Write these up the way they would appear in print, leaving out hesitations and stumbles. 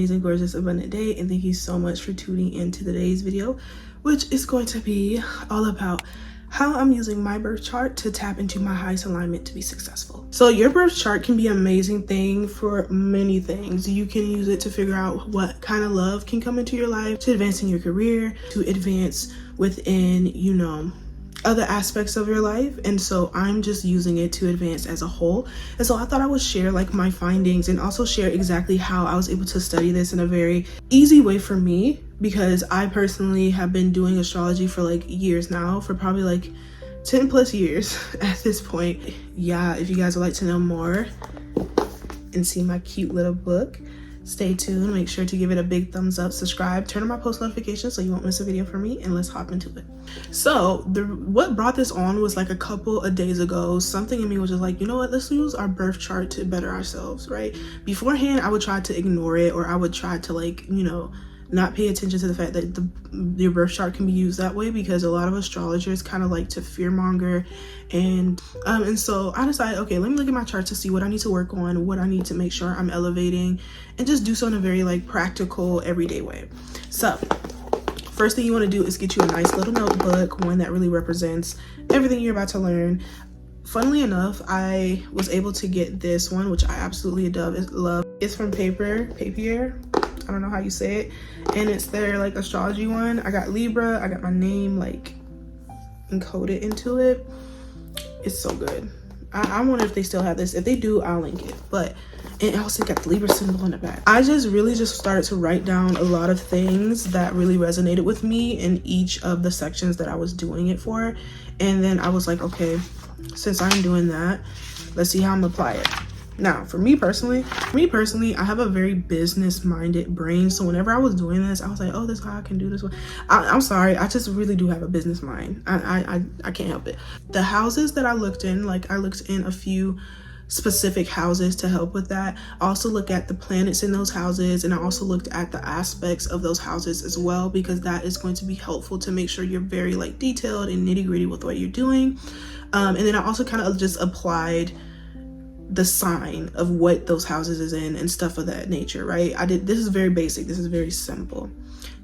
amazing, gorgeous, abundant day, and thank you so much for tuning into today's video, which is going to be all about how I'm using my birth chart to tap into my highest alignment to be successful. So your birth chart can be an amazing thing for many things. You can use it to figure out what kind of love can come into your life, to advance in your career, to advance within, you know, other aspects of your life. And so I'm just using it to advance as a whole. And so I thought I would share like my findings and also share exactly how I was able to study this in a very easy way for me, because I personally have been doing astrology for like years now, for probably like 10 plus years at this point. Yeah, if you guys would like to know more and see my cute little book, stay tuned. Make sure to give it a big thumbs up, subscribe, turn on my post notifications so you won't miss a video from me, and let's hop into it. So what brought this on was like a couple of days ago, something in me was just like, you know what, let's use our birth chart to better ourselves, right? Beforehand, I would try to ignore it, or I would try to like, you know, not pay attention to the fact that your birth chart can be used that way, because a lot of astrologers kind of like to fearmonger. And so I decided, okay, let me look at my chart to see what I need to work on, what I need to make sure I'm elevating, and just do so in a very like practical, everyday way. So first thing you want to do is get you a nice little notebook, one that really represents everything you're about to learn. Funnily enough, I was able to get this one, which I absolutely love. It's from Papier. I don't know how you say it, and it's their like astrology one. I got Libra. I got my name like encoded into it. It's so good. I wonder if they still have this. If they do, I'll link it. But it also got the Libra symbol in the back. I just really started to write down a lot of things that really resonated with me in each of the sections that I was doing it for. And then I was like, okay, since I'm doing that, let's see how I'm gonna apply it. Now, for me personally, I have a very business-minded brain. So whenever I was doing this, I was like, oh, this is how I can do this one. I'm sorry, I just really do have a business mind. I can't help it. The houses that I looked in, like I looked in a few specific houses to help with that. I also look at the planets in those houses, and I also looked at the aspects of those houses as well, because that is going to be helpful to make sure you're very like detailed and nitty-gritty with what you're doing. And then I also kind of just applied the sign of what those houses is in and stuff of that nature, right? This is very basic, this is very simple.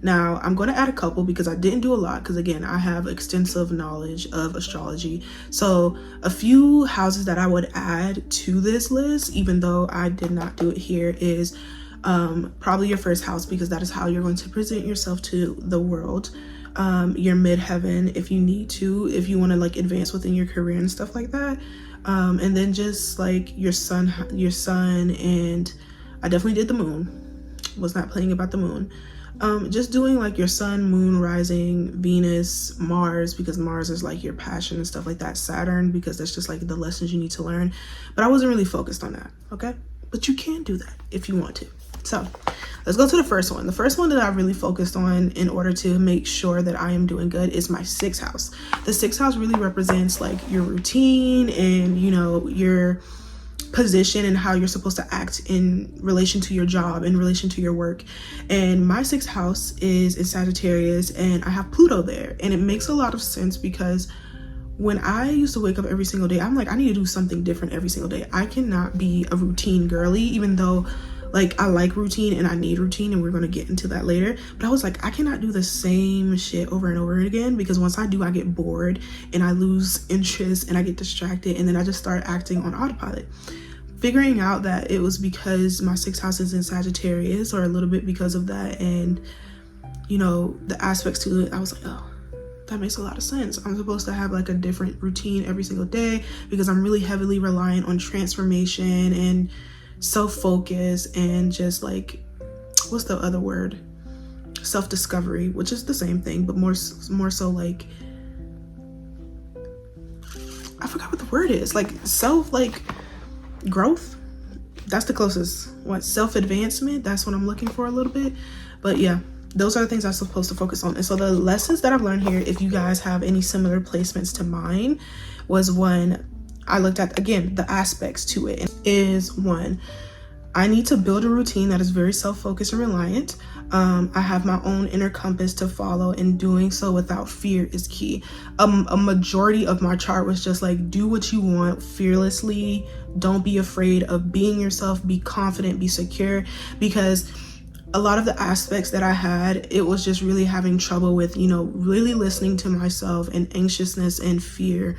Now I'm going to add a couple because I didn't do a lot, because again, I have extensive knowledge of astrology. So a few houses that I would add to this list, even though I did not do it here, is probably your first house, because that is how you're going to present yourself to the world. Your midheaven, if you need to, if you want to like advance within your career and stuff like that. And then just like your sun, and I definitely did the moon. Was not playing about the moon. Just doing like your sun, moon, rising, Venus, Mars, because Mars is like your passion and stuff like that. Saturn, because that's just like the lessons you need to learn. But I wasn't really focused on that, okay? But you can do that if you want to. So let's go to the first one. The first one that I really focused on in order to make sure that I am doing good is my 6th house. The 6th house really represents like your routine and, you know, your position and how you're supposed to act in relation to your job, in relation to your work. And my 6th house is in Sagittarius, and I have Pluto there. And it makes a lot of sense, because when I used to wake up every single day, I'm like, I need to do something different every single day. I cannot be a routine girly, even though like I like routine and I need routine, and we're going to get into that later. But I was like, I cannot do the same shit over and over again, because once I do, I get bored and I lose interest and I get distracted, and then I just start acting on autopilot. Figuring out that it was because my 6th house is in Sagittarius, or a little bit because of that, and you know, the aspects to it, I was like, oh, that makes a lot of sense. I'm supposed to have like a different routine every single day, because I'm really heavily reliant on transformation and self-focus, and just like, what's the other word, self-discovery, which is the same thing, but more so like, I forgot what the word is, like self, like growth. That's the closest. What, self-advancement? That's what I'm looking for a little bit. But yeah, those are the things I'm supposed to focus on. And so the lessons that I've learned here, if you guys have any similar placements to mine, was one, I looked at, again, the aspects to it is one, I need to build a routine that is very self-focused and reliant. I have my own inner compass to follow, and doing so without fear is key. A majority of my chart was just like, do what you want fearlessly. Don't be afraid of being yourself. Be confident, be secure, because a lot of the aspects that I had, it was just really having trouble with, you know, really listening to myself, and anxiousness and fear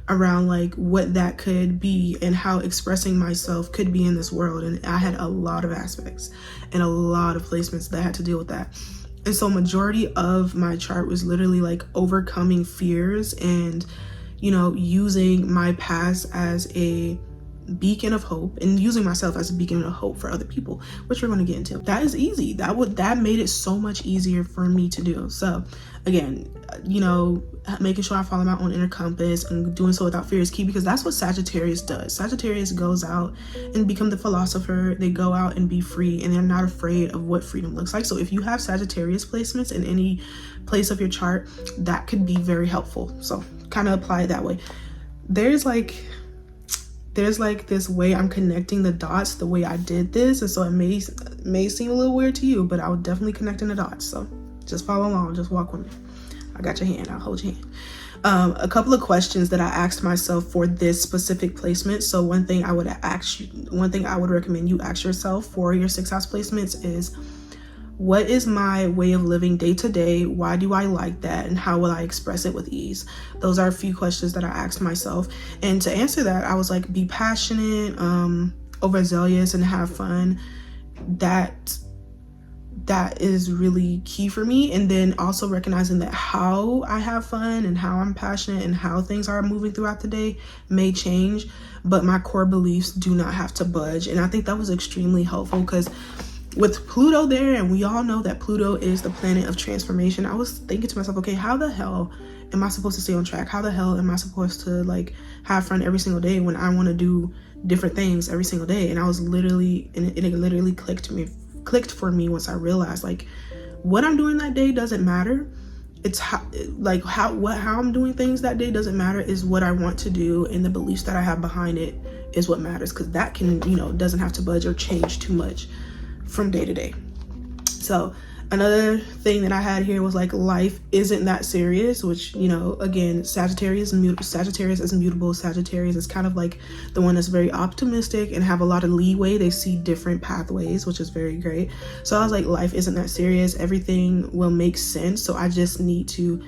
around like what that could be and how expressing myself could be in this world. And I had a lot of aspects and a lot of placements that had to deal with that. And so majority of my chart was literally like overcoming fears and, you know, using my past as a beacon of hope and using myself as a beacon of hope for other people, which we're going to get into. That is easy. That made it so much easier for me to do. So again, you know, making sure I follow my own inner compass and doing so without fear is key, because that's what Sagittarius does. Sagittarius goes out and become the philosopher. They go out and be free, and they're not afraid of what freedom looks like. So if you have Sagittarius placements in any place of your chart, that could be very helpful. So kind of apply it that way. There's like this way I'm connecting the dots the way I did this, and so it may seem a little weird to you, but I would definitely connecting the dots. So just follow along, just walk with me. I got your hand, I'll hold your hand. A couple of questions that I asked myself for this specific placement. So one thing I would recommend you ask yourself for your 6th house placements is, what is my way of living day to day? Why do I like that? And how will I express it with ease? Those are a few questions that I asked myself. And to answer that, I was like, be passionate, overzealous, and have fun. That is really key for me. And then also recognizing that how I have fun and how I'm passionate and how things are moving throughout the day may change, but my core beliefs do not have to budge. And I think that was extremely helpful, because with Pluto there, and we all know that Pluto is the planet of transformation, I was thinking to myself, okay, how the hell am I supposed to stay on track? How the hell am I supposed to like have fun every single day when I want to do different things every single day? And I was literally, and it literally clicked for me once I realized like what I'm doing that day doesn't matter. It's how I'm doing things that day doesn't matter. Is what I want to do, and the beliefs that I have behind it is what matters, because that can, you know, doesn't have to budge or change too much from day to day. So another thing that I had here was like, life isn't that serious, which, you know, again, Sagittarius is mutable. Sagittarius is kind of like the one that's very optimistic and have a lot of leeway. They see different pathways, which is very great. So I was like, life isn't that serious. Everything will make sense. So I just need to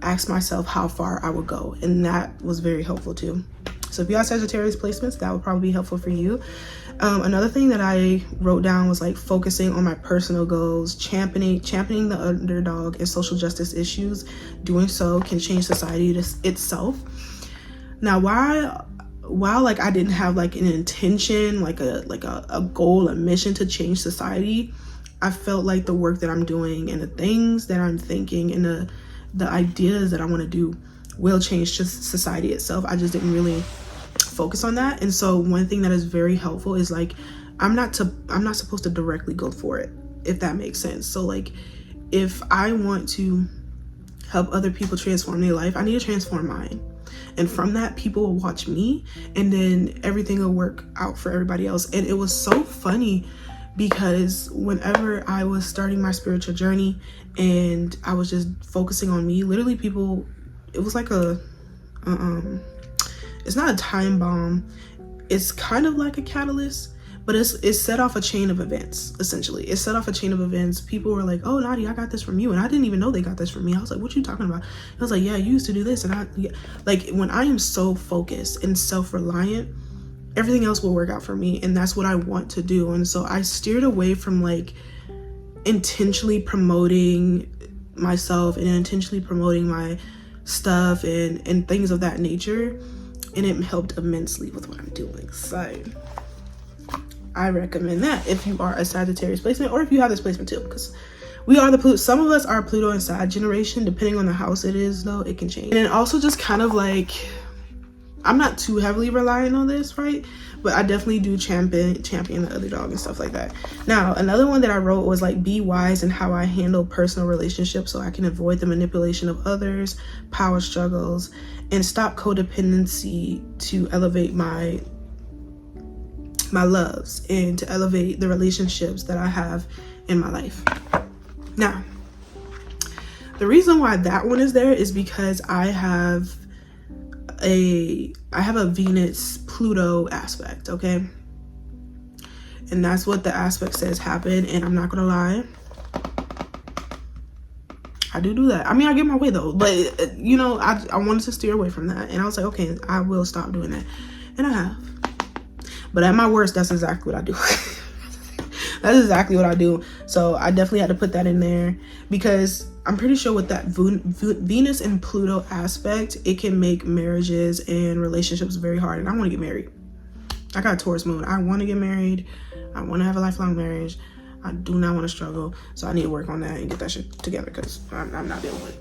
ask myself how far I will go. And that was very helpful too. So if you have Sagittarius placements, that would probably be helpful for you. Another thing that I wrote down was like focusing on my personal goals, championing the underdog and social justice issues. Doing so can change society itself. Now, while like I didn't have like an intention, like a goal, a mission to change society, I felt like the work that I'm doing and the things that I'm thinking and the ideas that I want to do will change just society itself. I just didn't really focus on that. And so one thing that is very helpful is like, I'm not supposed to directly go for it, if that makes sense. So like, if I want to help other people transform their life, I need to transform mine. And from that, people will watch me, and then everything will work out for everybody else. And it was so funny, because whenever I was starting my spiritual journey and I was just focusing on me, literally people, it was like it's not a time bomb. It's kind of like a catalyst, but it set off a chain of events, essentially. It set off a chain of events. People were like, oh, Nadia, I got this from you. And I didn't even know they got this from me. I was like, what you talking about? I was like, yeah, you used to do this. And like, when I am so focused and self-reliant, everything else will work out for me. And that's what I want to do. And so I steered away from like intentionally promoting myself and intentionally promoting my stuff and things of that nature. And it helped immensely with what I'm doing. So I recommend that if you are a Sagittarius placement, or if you have this placement too, because we are some of us are Pluto and Sag generation. Depending on the house it is, though, it can change. And also just kind of like, I'm not too heavily relying on this, right? But I definitely do champion the underdog and stuff like that. Now, another one that I wrote was like, be wise in how I handle personal relationships so I can avoid the manipulation of others, power struggles, and stop codependency to elevate my loves and to elevate the relationships that I have in my life. Now, the reason why that one is there is because I have a Venus Pluto aspect, okay? And that's what the aspect says happen. And I'm not gonna lie, I do that. I mean, I get my way though, but you know, I wanted to steer away from that, and I was like, okay, I will stop doing that, and I have. But at my worst, that's exactly what I do. That's exactly what I do. So I definitely had to put that in there, because I'm pretty sure with that Venus and Pluto aspect, it can make marriages and relationships very hard. And I want to get married. I got a Taurus moon. I want to get married. I want to have a lifelong marriage. I do not want to struggle. So I need to work on that and get that shit together, because I'm not dealing with it.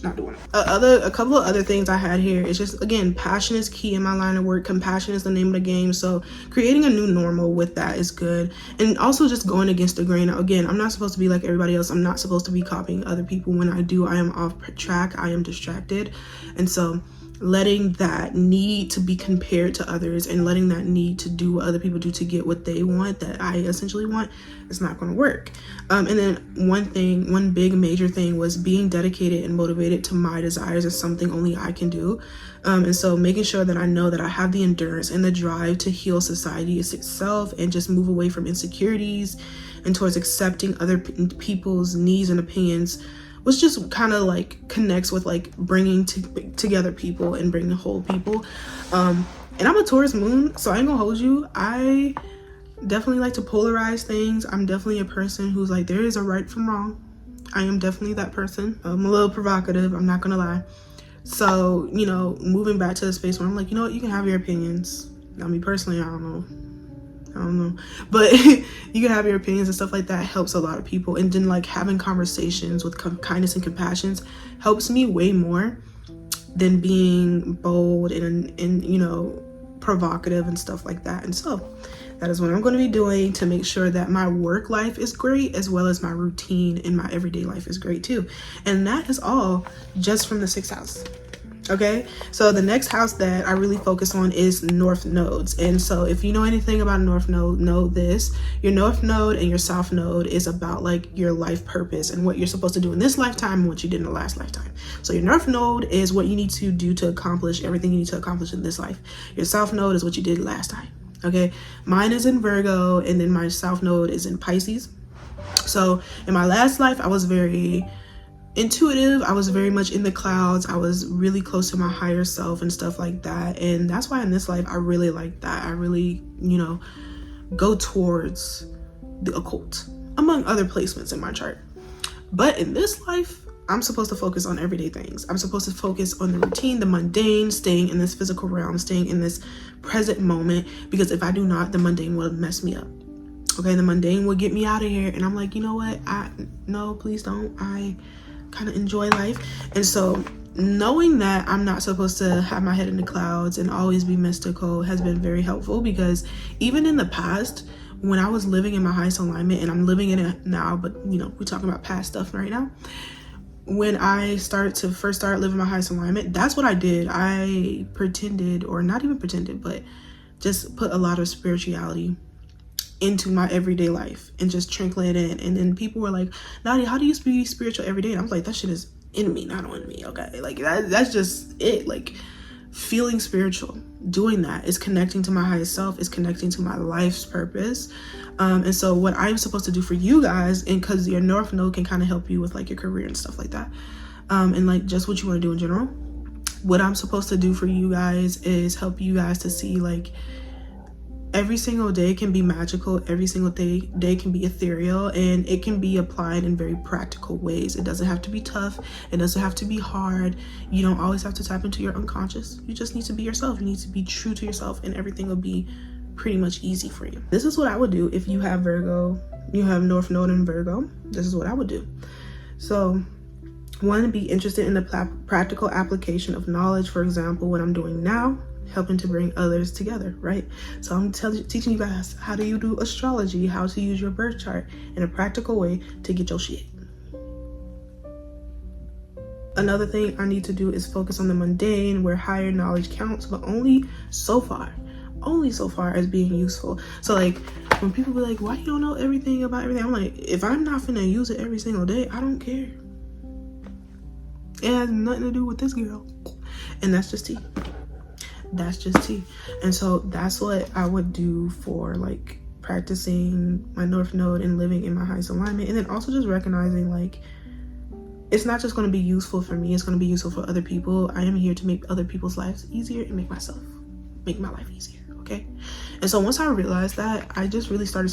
Not doing it. A couple of other things I had here is just, again, passion is key in my line of work. Compassion is the name of the game. So creating a new normal with that is good. And also just going against the grain. Again, I'm not supposed to be like everybody else. I'm not supposed to be copying other people. When I do, I am off track. I am distracted. And so letting that need to be compared to others and letting that need to do what other people do to get what they want, that I essentially want, it's not going to work. And then one big major thing was being dedicated and motivated to my desires is something only I can do. And so making sure that I know that I have the endurance and the drive to heal society itself and just move away from insecurities and towards accepting other people's needs and opinions, which just kind of like connects with like bringing together people and bringing whole people. And I'm a Taurus moon, so I ain't gonna hold you. I definitely like to polarize things. I'm definitely a person who's like, there is a right from wrong. I am definitely that person. I'm a little provocative, I'm not gonna lie. So, you know, moving back to the space where I'm like, you know what, you can have your opinions. I mean, personally, I don't know, but you can have your opinions and stuff like that. Helps a lot of people. And then like having conversations with kindness and compassion helps me way more than being bold and you know, provocative and stuff like that. And so that is what I'm going to be doing to make sure that my work life is great, as well as my routine in my everyday life is great too. And that is all just from the 6th house. Okay, so the next house that I really focus on is north nodes. And so if you know anything about north node, know this: your north node and your south node is about like your life purpose and what you're supposed to do in this lifetime and what you did in the last lifetime. So your north node is what you need to do to accomplish everything you need to accomplish in this life. Your south node is what you did last time. Okay, mine is in Virgo, and then my south node is in Pisces. So in my last life, I was very intuitive. I was very much in the clouds. I was really close to my higher self and stuff like that. And that's why in this life, I really like that. I really, you know, go towards the occult, among other placements in my chart. But in this life, I'm supposed to focus on everyday things. I'm supposed to focus on the routine, the mundane, staying in this physical realm, staying in this present moment. Because if I do not, the mundane will mess me up. Okay, the mundane will get me out of here. And I'm like, you know what? No, please don't. I kind of enjoy life. And so knowing that I'm not supposed to have my head in the clouds and always be mystical has been very helpful, because even in the past, when I was living in my highest alignment, and I'm living in it now, but you know, we're talking about past stuff right now. When I first started living my highest alignment, that's what I did. I pretended, or not even pretended, but just put a lot of spirituality into my everyday life and just trickle it in. And then people were like, Nadia, how do you be spiritual every day? And I was like, that shit is in me, not on me. Okay, like that's just it. Like feeling spiritual, doing that is connecting to my highest self, is connecting to my life's purpose. And so what I'm supposed to do for you guys, and because your north node can kind of help you with like your career and stuff like that, and like just what you want to do in general, what I'm supposed to do for you guys is help you guys to see like every single day can be magical. Every single day can be ethereal, and it can be applied in very practical ways. It doesn't have to be tough. It doesn't have to be hard. You don't always have to tap into your unconscious. You just need to be yourself. You need to be true to yourself, and everything will be pretty much easy for you. This is what I would do if you have Virgo, you have North Node in Virgo. This is what I would do. So one, be interested in the practical application of knowledge. For example, what I'm doing now, helping to bring others together, right? So I'm teaching you guys how do you do astrology, how to use your birth chart in a practical way to get your shit. Another thing I need to do is focus on the mundane, where higher knowledge counts, but only so far as being useful. So like when people be like, why you don't know everything about everything? I'm like, if I'm not finna use it every single day, I don't care. It has nothing to do with this girl. And that's just tea. That's just tea. And so that's what I would do for like practicing my North Node and living in my highest alignment. And then also just recognizing like, it's not just going to be useful for me, it's going to be useful for other people. I am here to make other people's lives easier and make my life easier, okay? And so once I realized that, I just really started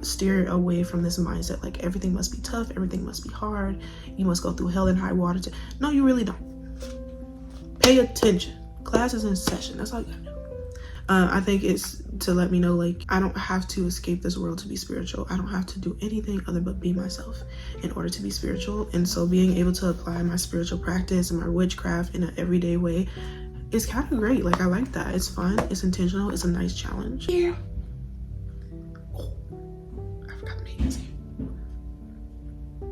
steer away from this mindset, like everything must be tough, everything must be hard, you must go through hell and high water no, you really don't. Pay attention. Class is in session. That's all you gotta do. I think it's to let me know, like, I don't have to escape this world to be spiritual. I don't have to do anything other but be myself in order to be spiritual. And so being able to apply my spiritual practice and my witchcraft in an everyday way is kind of great. Like, I like that. It's fun. It's intentional. It's a nice challenge. Yeah. Oh, I forgot the name.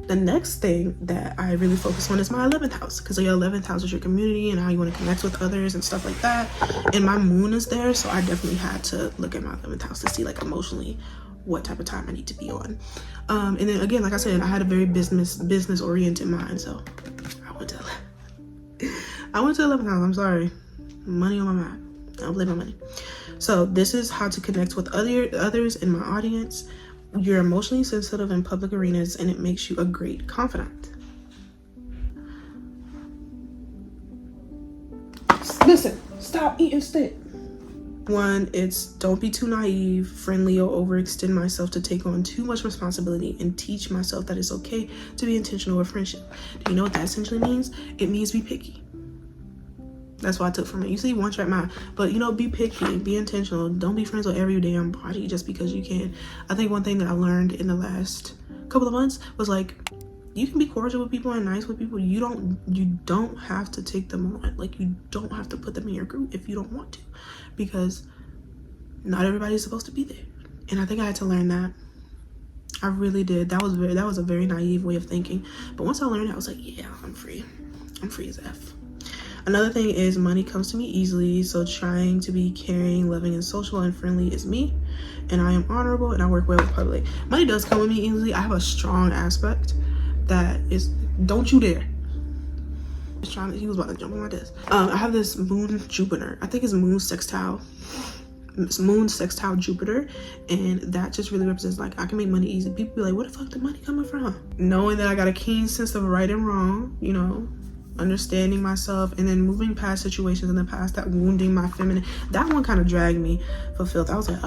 The next thing that I really focus on is my 11th house, because your 11th house is your community and how you want to connect with others and stuff like that. And my moon is there, so I definitely had to look at my 11th house to see, like, emotionally what type of time I need to be on. And then again, like I said, I had a very business oriented mind, so I went to 11th house. I'm sorry, money on my mind. I don't blame my money. So this is how to connect with others in my audience. You're emotionally sensitive in public arenas, and it makes you a great confidant. Listen, stop eating stick. One, it's don't be too naive, friendly, or overextend myself to take on too much responsibility, and teach myself that it's okay to be intentional with friendship. Do you know what that essentially means? It means be picky. That's what I took from it. You see, one track mind, but be picky, be intentional. Don't be friends with every damn body just because you can. I think one thing that I learned in the last couple of months was, like, you can be cordial with people and nice with people. You don't have to take them on. Like, you don't have to put them in your group if you don't want to, because not everybody's supposed to be there. And I think I had to learn that. I really did. That was a very naive way of thinking. But once I learned it, I was like, yeah, I'm free. I'm free as F. Another thing is money comes to me easily, so trying to be caring, loving, and social and friendly is me. And I am honorable and I work well with public. Money does come to me easily. I have a strong aspect that is, don't you dare. He was about to jump on my desk. I have this moon Jupiter. I think it's moon sextile. It's moon sextile Jupiter, and that just really represents, like, I can make money easy. People be like, where the fuck the money coming from? Knowing that I got a keen sense of right and wrong, understanding myself, and then moving past situations in the past that wounding my feminine. That one kind of dragged me for filth. I was like,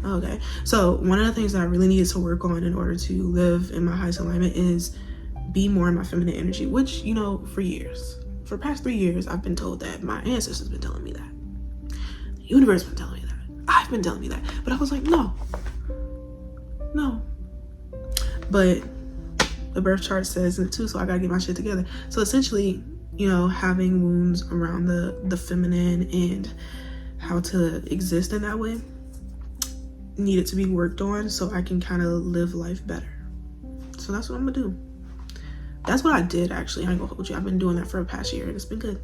okay. So one of the things that I really needed to work on in order to live in my highest alignment is be more in my feminine energy, which, for past 3 years, I've been told that. My ancestors been telling me that. The universe been telling me that. I've been telling me that. But I was like, no. But the birth chart says it too, so I gotta get my shit together. So essentially, having wounds around the feminine and how to exist in that way needed to be worked on so I can kind of live life better. So that's what I'm gonna do. That's what I did, actually. I ain't gonna hold you. I've been doing that for the past year and it's been good.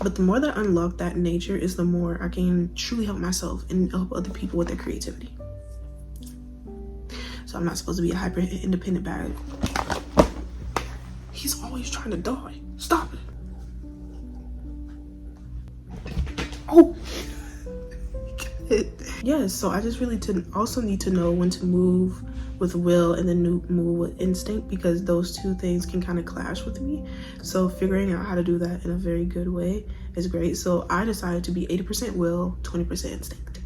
But the more that I unlock that nature is the more I can truly help myself and help other people with their creativity. So I'm not supposed to be a hyper independent bag. He's always trying to die. Stop it. Oh. Yes, so I just really also need to know when to move with will and then move with instinct, because those two things can kind of clash with me. So figuring out how to do that in a very good way is great. So I decided to be 80% will, 20% instinct,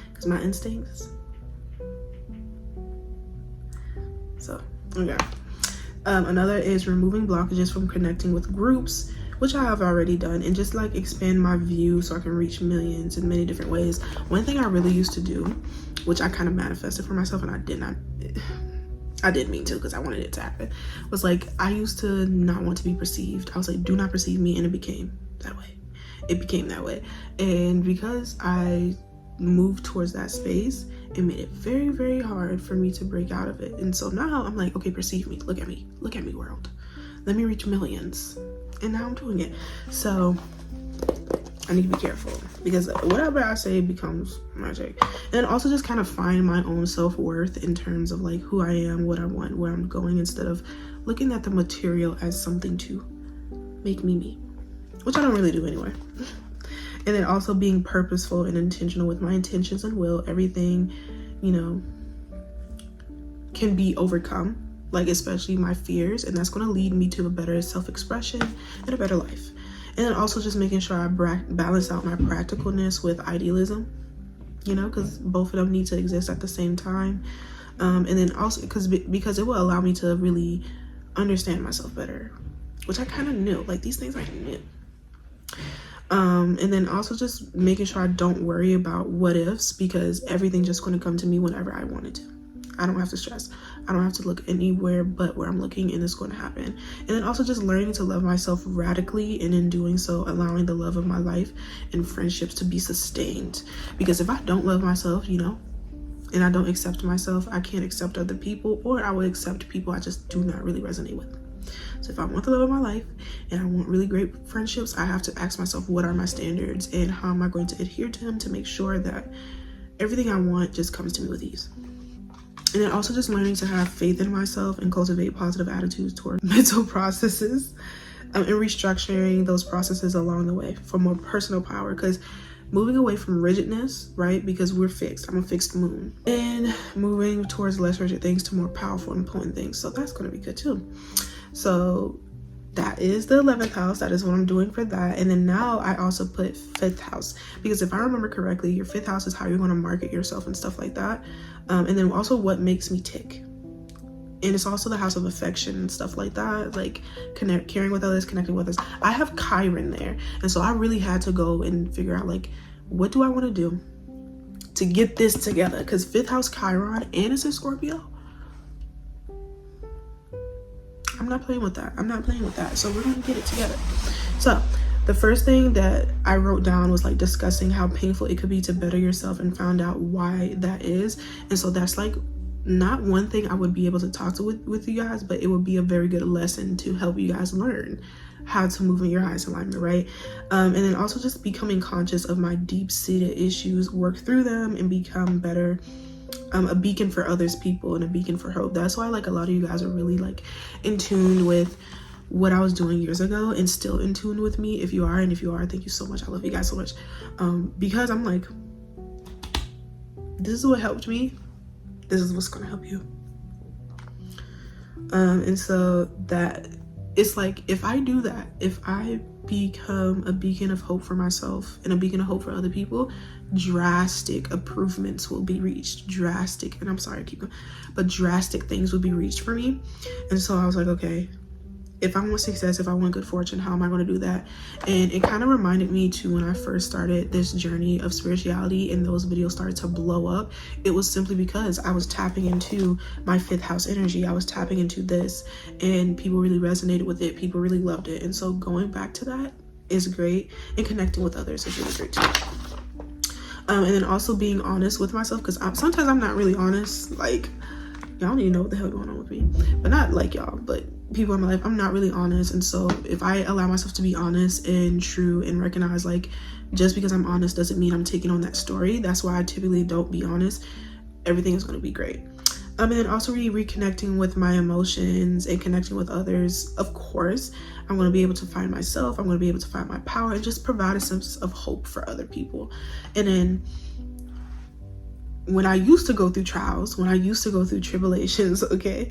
because my instincts. So, okay. Another is removing blockages from connecting with groups, which I have already done, and just like expand my view so I can reach millions in many different ways. One thing I really used to do, which I kind of manifested for myself, and I didn't mean to because I wanted it to happen, was like, I used to not want to be perceived. I was like, do not perceive me, and it became that way. And because I moved towards that space, it made it very, very hard for me to break out of it. And so now I'm like, okay, perceive me, look at me world, let me reach millions. And now I'm doing it. So I need to be careful, because whatever I say becomes magic. And also just kind of find my own self-worth in terms of like who I am, what I want, where I'm going, instead of looking at the material as something to make me me, which I don't really do anyway. And then also being purposeful and intentional with my intentions and will. Everything, you know, can be overcome, like especially my fears, and that's going to lead me to a better self-expression and a better life. And then also just making sure I balance out my practicalness with idealism, you know, because both of them need to exist at the same time. And then also because it will allow me to really understand myself better, which I kind of knew, like these things I knew. And then also just making sure I don't worry about what ifs, because everything's just going to come to me whenever I want it to. I don't have to stress. I don't have to look anywhere but where I'm looking, and it's going to happen. And then also just learning to love myself radically, and in doing so, allowing the love of my life and friendships to be sustained. Because if I don't love myself, you know, and I don't accept myself, I can't accept other people, or I will accept people I just do not really resonate with. So if I want the love of my life and I want really great friendships, I have to ask myself, what are my standards and how am I going to adhere to them to make sure that everything I want just comes to me with ease. And then also just learning to have faith in myself and cultivate positive attitudes toward mental processes, and restructuring those processes along the way for more personal power, because moving away from rigidness, right? Because we're fixed. I'm a fixed moon. And moving towards less rigid things to more powerful and potent things. So that's going to be good too. So that is the 11th house. That is what I'm doing for that. And then now I also put 5th house, because if I remember correctly, your 5th house is how you're going to market yourself and stuff like that. And then also what makes me tick. And it's also the house of affection and stuff like that, like caring with others, connecting with others. I have Chiron there, and so I really had to go and figure out, like, what do I want to do to get this together? Because 5th house Chiron and it's in Scorpio. I'm not playing with that. I'm not playing with that. So we're gonna get it together. So the first thing that I wrote down was like discussing how painful it could be to better yourself, and found out why that is. And so that's like not one thing I would be able to talk to with you guys, but it would be a very good lesson to help you guys learn how to move in your highest alignment, right? And then also just becoming conscious of my deep-seated issues, work through them, and become better, a beacon for others people and a beacon for hope. That's why like a lot of you guys are really like in tune with what I was doing years ago, and still in tune with me. If you are, and if you are, thank you so much. I love you guys so much. Because I'm like, this is what helped me. This is what's gonna help you. And so that it's like, if I do that, if I become a beacon of hope for myself and a beacon of hope for other people, drastic improvements will be reached. Drastic, and I'm sorry, but drastic things will be reached for me. And so I was like, okay, if I want success, if I want good fortune, how am I going to do that? And it kind of reminded me to when I first started this journey of spirituality and those videos started to blow up. It was simply because I was tapping into my 5th house energy. I was tapping into this, and people really resonated with it. People really loved it. And so going back to that is great, and connecting with others is really great too. And then also being honest with myself, because sometimes I'm not really honest. Like, y'all don't even know what the hell going on with me, but not like y'all, but people in my life, I'm not really honest. And so if I allow myself to be honest and true, and recognize like just because I'm honest doesn't mean I'm taking on that story. That's why I typically don't be honest. Everything is going to be great. And then also reconnecting with my emotions and connecting with others. Of course, I'm going to be able to find myself. I'm going to be able to find my power and just provide a sense of hope for other people. And then when I used to go through trials, when I used to go through tribulations, okay,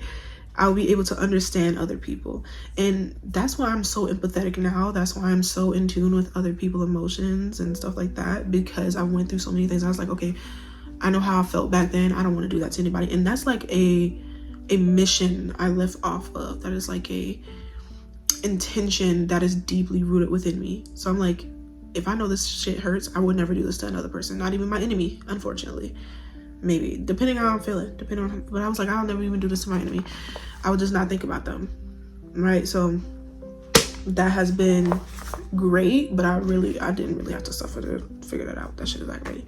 I'll be able to understand other people. And that's why I'm so empathetic now. That's why I'm so in tune with other people's emotions and stuff like that, because I went through so many things. I was like, okay, I know how I felt back then. I don't want to do that to anybody. And that's like a mission I live off of. That is like a intention that is deeply rooted within me. So I'm like, if I know this shit hurts, I would never do this to another person, not even my enemy, unfortunately. Maybe, depending on how I'm feeling, but I was like, I'll never even do this to my enemy. I would just not think about them, right? So that has been great, but I didn't really have to suffer to figure that out. That shit is that great.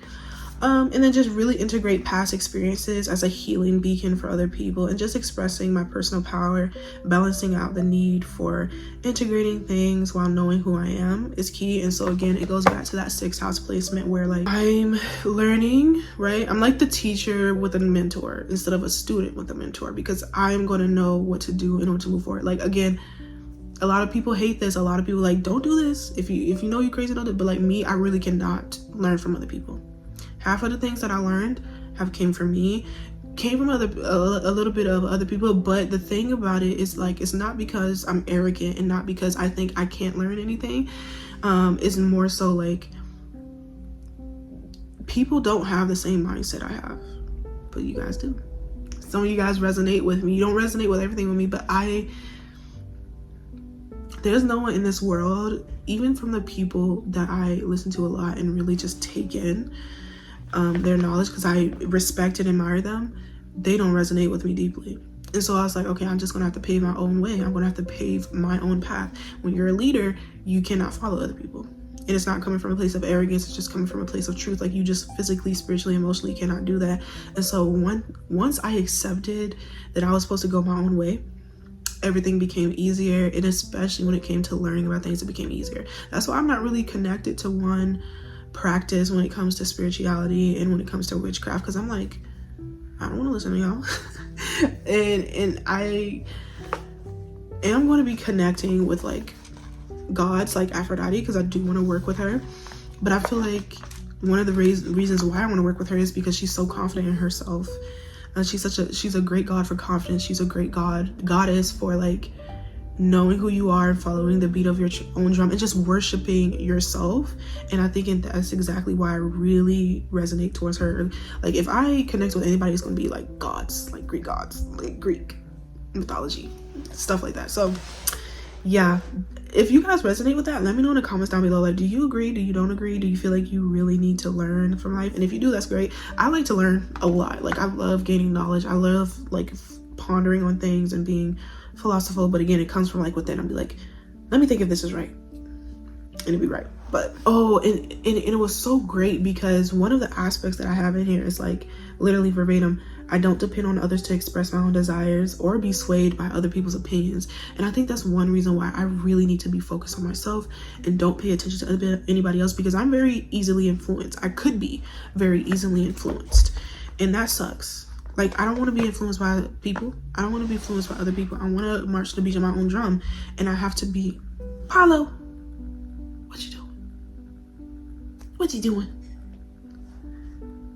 And then just really integrate past experiences as a healing beacon for other people, and just expressing my personal power, balancing out the need for integrating things while knowing who I am is key. And so again, it goes back to that 6th house placement where like I'm learning, right? I'm like the teacher with a mentor instead of a student with a mentor, because I'm going to know what to do in order to move forward. Like again, A lot of people hate this. A lot of people like, don't do this. If you know you're crazy, don't do it. But like me, I really cannot learn from other people. Half of the things that I learned came from me, came from a little bit of other people. But the thing about it is like, it's not because I'm arrogant and not because I think I can't learn anything. It's more so like, people don't have the same mindset I have, but you guys do. Some of you guys resonate with me. You don't resonate with everything with me, but there's no one in this world, even from the people that I listen to a lot and really just take in their knowledge because I respect and admire them, they don't resonate with me deeply. And so I was like, okay, I'm just gonna have to pave my own way. I'm gonna have to pave my own path. When you're a leader, you cannot follow other people. And it's not coming from a place of arrogance, it's just coming from a place of truth. Like, you just physically, spiritually, emotionally cannot do that. And so once I accepted that I was supposed to go my own way, everything became easier. And especially when it came to learning about things, it became easier. That's why I'm not really connected to one practice when it comes to spirituality and when it comes to witchcraft, because I'm like, I don't want to listen to y'all. and I am going to be connecting with like gods like Aphrodite, because I do want to work with her. But I feel like one of the reasons why I want to work with her is because she's so confident in herself. She's a great god for confidence. She's a great goddess for like knowing who you are and following the beat of your own drum and just worshiping yourself. And I think that's exactly why I really resonate towards her. Like, if I connect with anybody, it's going to be like gods, like Greek gods, like Greek mythology, stuff like that. So yeah, if you guys resonate with that, let me know in the comments down below. Like, do you agree? Do you don't agree? Do you feel like you really need to learn from life? And if you do, that's great. I like to learn a lot. Like, I love gaining knowledge. I love like pondering on things and being philosophical. But again, it comes from like within. I'll be like, let me think if this is right, and it'd be right. But and it was so great because one of the aspects that I have in here is like literally verbatim, I don't depend on others to express my own desires or be swayed by other people's opinions. And I think that's one reason why I really need to be focused on myself and don't pay attention to anybody else, because I'm very easily influenced. I could be very easily influenced, and that sucks. Like, I don't want to be influenced by people. I don't want to be influenced by other people. I want to march to the beat of my own drum, and I have to be, Paulo, what you doing? What you doing?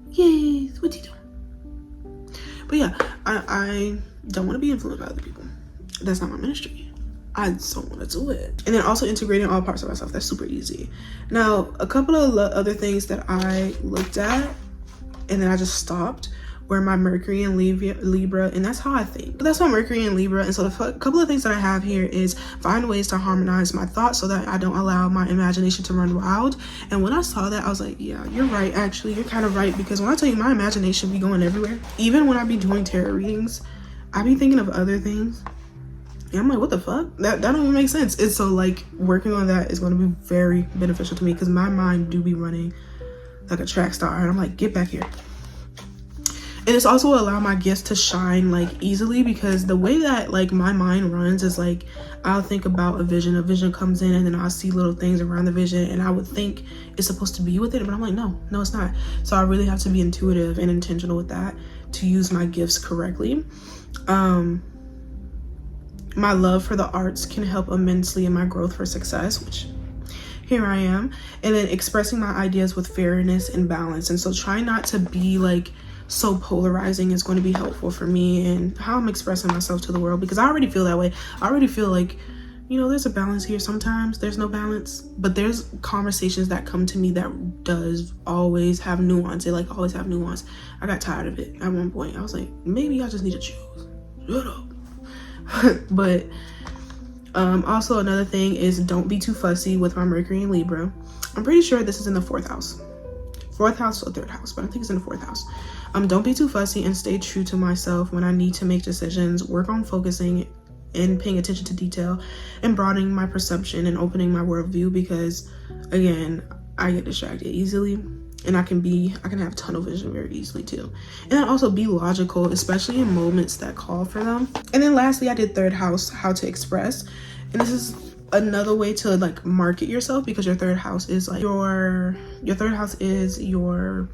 Yes, what you doing? But yeah, I don't want to be influenced by other people. That's not my ministry. I just don't want to do it. And then also integrating all parts of myself. That's super easy. Now, a couple of other things that I looked at and then I just stopped were my Mercury and Libra, and that's how I think. But that's my Mercury and Libra. And so the couple of things that I have here is find ways to harmonize my thoughts so that I don't allow my imagination to run wild. And when I saw that, I was like, yeah, you're right. Actually, you're kind of right, because when I tell you, my imagination be going everywhere. Even when I be doing tarot readings, I be thinking of other things, and I'm like, what the fuck? That don't even make sense. And so like working on that is going to be very beneficial to me, because my mind do be running like a track star, and I'm like, get back here. And it's also allow my gifts to shine like easily, because the way that like my mind runs is like, I'll think about a vision comes in, and then I'll see little things around the vision, and I would think it's supposed to be with it, but I'm like, no, it's not. So I really have to be intuitive and intentional with that to use my gifts correctly. My love for the arts can help immensely in my growth for success, which here I am. And then expressing my ideas with fairness and balance. And so trying not to be like so polarizing is going to be helpful for me and how I'm expressing myself to the world, because I already feel that way. I already feel like, you know, there's a balance here. Sometimes there's no balance, but there's conversations that come to me that does always have nuance. They like always have nuance. I got tired of it at one point. I was like, maybe I just need to choose. Shut up. But also another thing is don't be too fussy with my Mercury and Libra. I'm pretty sure this is in the fourth house or third house, but I think it's in the fourth house. Don't be too fussy and stay true to myself when I need to make decisions. Work on focusing and paying attention to detail and broadening my perception and opening my worldview, because again, I get distracted easily, and I can have tunnel vision very easily too. And then also be logical, especially in moments that call for them. And then lastly, I did third house, how to express. And this is another way to like market yourself, because your third house is like your third house is your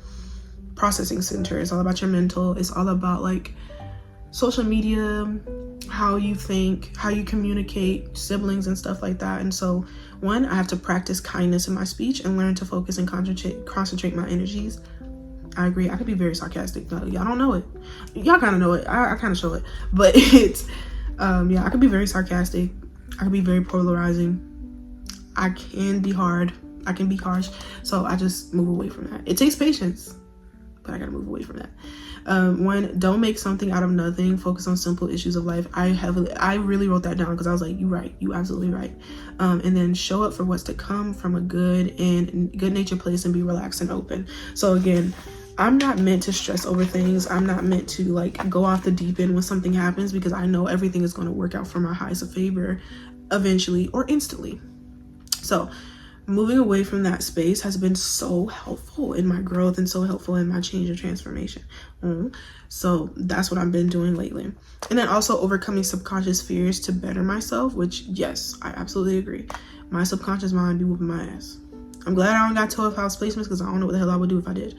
processing center. It's all about your mental. It's all about like social media, how you think, how you communicate, siblings and stuff like that. And so one, I have to practice kindness in my speech and learn to focus and concentrate my energies. I agree. I could be very sarcastic. Y'all don't know it. Y'all kind of know it. I kind of show it. But it's, yeah, I could be very sarcastic. I could be very polarizing. I can be hard. I can be harsh. So I just move away from that. It takes patience, but I gotta move away from that. One, don't make something out of nothing. Focus on simple issues of life. I really wrote that down because I was like, you're right. You absolutely right. And then show up for what's to come from a good natured place and be relaxed and open. So again, I'm not meant to stress over things. I'm not meant to like go off the deep end when something happens, because I know everything is going to work out for my highest favor eventually or instantly. So moving away from that space has been so helpful in my growth and so helpful in my change and transformation. So that's what I've been doing lately. And then also overcoming subconscious fears to better myself, which yes, I absolutely agree. My subconscious mind be whooping my ass. I'm glad I don't got 12 house placements, because I don't know what the hell I would do if I did.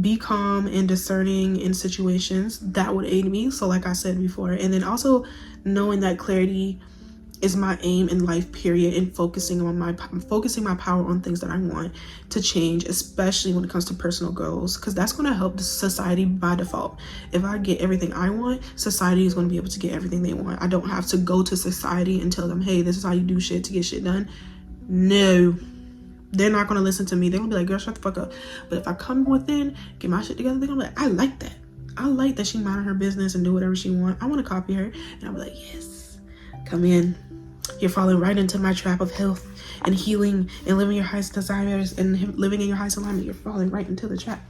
Be calm and discerning in situations that would aid me. So like I said before, and then also knowing that clarity is my aim in life, period, and focusing my power on things that I want to change, especially when it comes to personal goals, because that's going to help the society by default. If I get everything I want, society is going to be able to get everything they want. I don't have to go to society and tell them, hey, this is how you do shit to get shit done. No, they're not going to listen to me. They're going to be like, girl, shut the fuck up. But if I come within, get my shit together, they're going to be like, I like that. I like that she minded her business and do whatever she want. I want to copy her. And I'll be like, yes, come in. You're falling right into my trap of health and healing and living your highest desires and living in your highest alignment. You're falling right into the trap.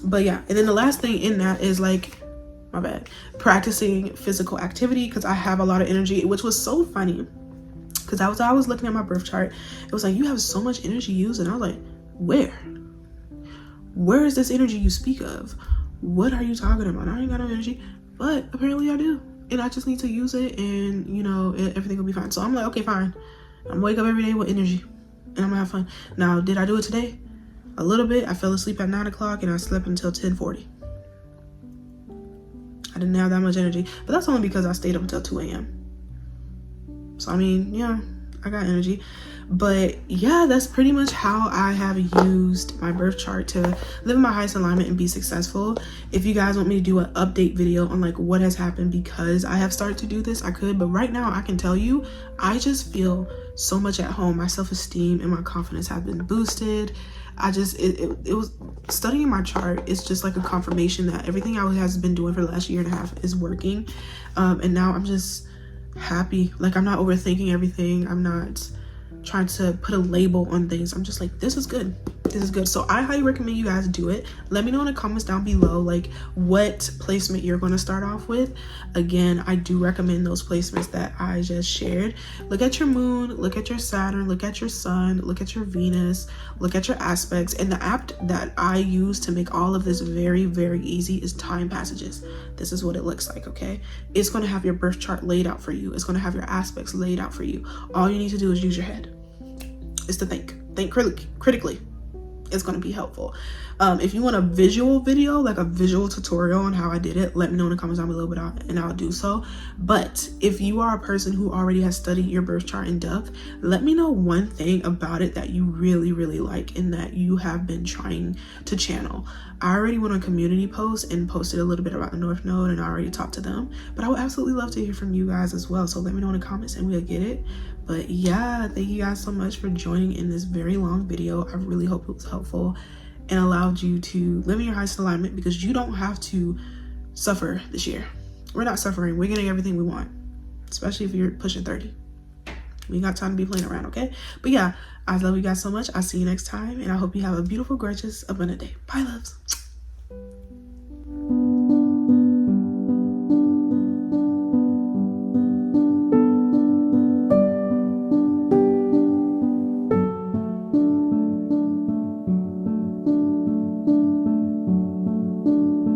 But yeah, and then the last thing in that is like, my bad, practicing physical activity, because I have a lot of energy, which was so funny. Because I was looking at my birth chart. It was like, you have so much energy used. And I was like, where is this energy you speak of? What are you talking about? I ain't got no energy. But apparently I do. And I just need to use it, and you know, everything will be fine. So I'm like, okay, fine. I'm gonna wake up every day with energy and I'm gonna have fun. Now, did I do it today? A little bit. I fell asleep at 9 o'clock and I slept until 10:40. I didn't have that much energy, but that's only because I stayed up until 2 a.m. So I mean, yeah, I got energy. But yeah, that's pretty much how I have used my birth chart to live in my highest alignment and be successful. If you guys want me to do an update video on like what has happened because I have started to do this, I could. But right now I can tell you, I just feel so much at home. My self-esteem and my confidence have been boosted. It was studying my chart. It's just like a confirmation that everything I has been doing for the last year and a half is working. And now I'm just happy. Like, I'm not overthinking everything. I'm not trying to put a label on things. I'm just like, this is good. This is good. So I highly recommend you guys do it. Let me know in the comments down below like what placement you're going to start off with. Again, I do recommend those placements that I just shared. Look at your moon, look at your Saturn, look at your sun, look at your Venus, look at your aspects. And the app that I use to make all of this very, very easy is Time Passages. This is what it looks like, okay? It's going to have your birth chart laid out for you. It's going to have your aspects laid out for you. All you need to do is use your head. It's to think critically. It's going to be helpful. If you want a visual video, like a visual tutorial on how I did it, let me know in the comments down below, and I'll do so. But if you are a person who already has studied your birth chart in depth, let me know one thing about it that you really, really like and that you have been trying to channel. I already went on community posts and posted a little bit about the North Node, and I already talked to them, but I would absolutely love to hear from you guys as well. So let me know in the comments and we'll get it. But yeah, thank you guys so much for joining in this very long video. I really hope it was helpful and allowed you to live in your highest alignment, because you don't have to suffer this year. We're not suffering. We're getting everything we want, especially if you're pushing 30. We ain't got time to be playing around, okay? But yeah, I love you guys so much. I'll see you next time, and I hope you have a beautiful, gorgeous, abundant day. Bye, loves.